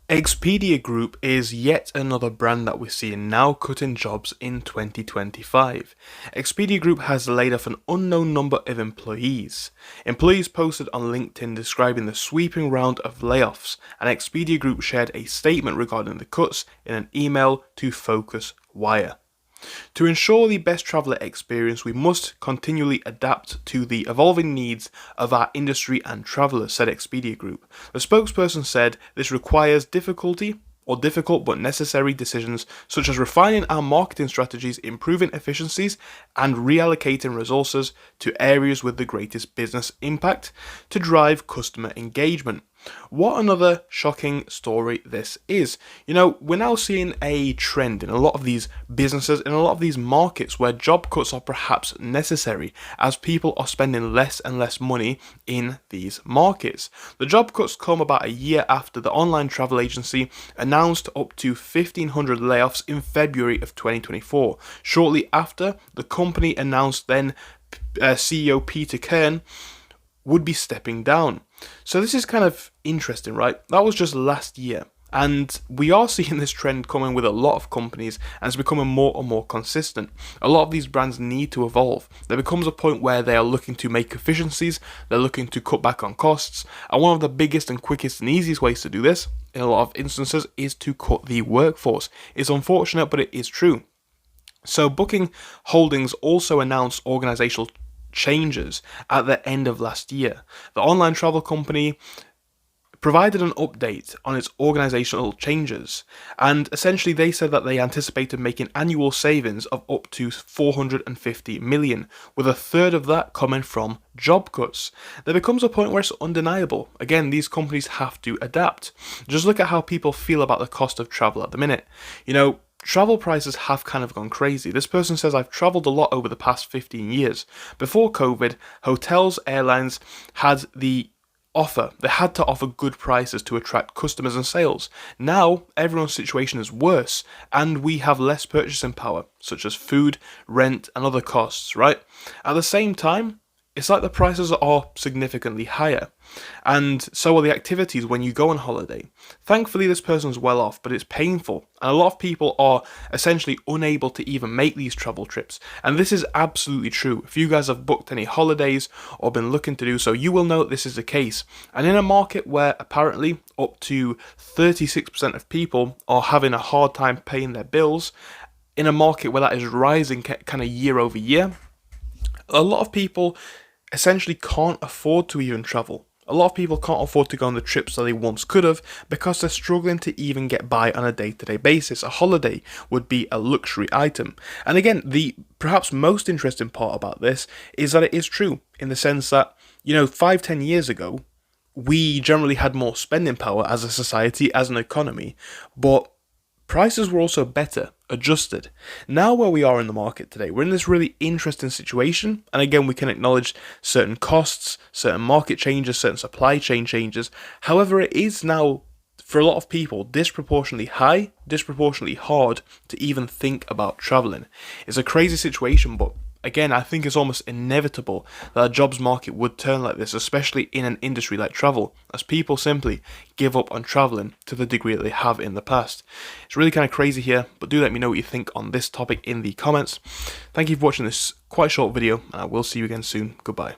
Expedia Group is yet another brand that we're seeing now cutting jobs in 2025. Expedia Group has laid off an unknown number of employees. Employees posted on LinkedIn describing the sweeping round of layoffs, and Expedia Group shared a statement regarding the cuts in an email to Focus Wire. To ensure the best traveller experience, we must continually adapt to the evolving needs of our industry and travellers, said Expedia Group. The spokesperson said this requires difficult but necessary decisions such as refining our marketing strategies, improving efficiencies, and reallocating resources to areas with the greatest business impact to drive customer engagement. What another shocking story this is. We're now seeing a trend in a lot of these businesses, in a lot of these markets where job cuts are perhaps necessary as people are spending less and less money in these markets. The job cuts come about a year after the online travel agency announced up to 1,500 layoffs in February of 2024. Shortly after, the company announced then CEO Peter Kern would be stepping down. So this is kind of interesting, right? That was just last year. And we are seeing this trend coming with a lot of companies, and it's becoming more and more consistent. A lot of these brands need to evolve. There becomes a point where they are looking to make efficiencies, they're looking to cut back on costs, and one of the biggest and quickest and easiest ways to do this, in a lot of instances, is to cut the workforce. It's unfortunate, but it is true. So Booking Holdings also announced organizational changes at the end of last year. The online travel company provided an update on its organizational changes, and essentially they said that they anticipated making annual savings of up to 450 million, with a third of that coming from job cuts. There becomes a point where it's undeniable. Again, these companies have to adapt. Just look at how people feel about the cost of travel at the minute. Travel prices have kind of gone crazy. This person says, I've traveled a lot over the past 15 years. Before COVID, hotels, airlines had to offer good prices to attract customers and sales. Now, everyone's situation is worse, and we have less purchasing power, such as food, rent, and other costs, right? At the same time, it's like the prices are significantly higher, and so are the activities when you go on holiday. Thankfully, this person's well off, but it's painful, and a lot of people are essentially unable to even make these travel trips, and this is absolutely true. If you guys have booked any holidays or been looking to do so, you will know this is the case. And in a market where apparently up to 36% of people are having a hard time paying their bills, in a market where that is rising kind of year over year, a lot of people essentially can't afford to even travel. A lot of people can't afford to go on the trips that they once could have because they're struggling to even get by on a day-to-day basis. A holiday would be a luxury item. And again, the perhaps most interesting part about this is that it is true in the sense that, 5-10 years ago, we generally had more spending power as a society, as an economy, but prices were also better, adjusted. Now where we are in the market today, we're in this really interesting situation, and again we can acknowledge certain costs, certain market changes, certain supply chain changes. However, it is now, for a lot of people, disproportionately high, disproportionately hard to even think about travelling. It's a crazy situation, but again, I think it's almost inevitable that a jobs market would turn like this, especially in an industry like travel, as people simply give up on travelling to the degree that they have in the past. It's really kind of crazy here, but do let me know what you think on this topic in the comments. Thank you for watching this quite short video, and I will see you again soon. Goodbye.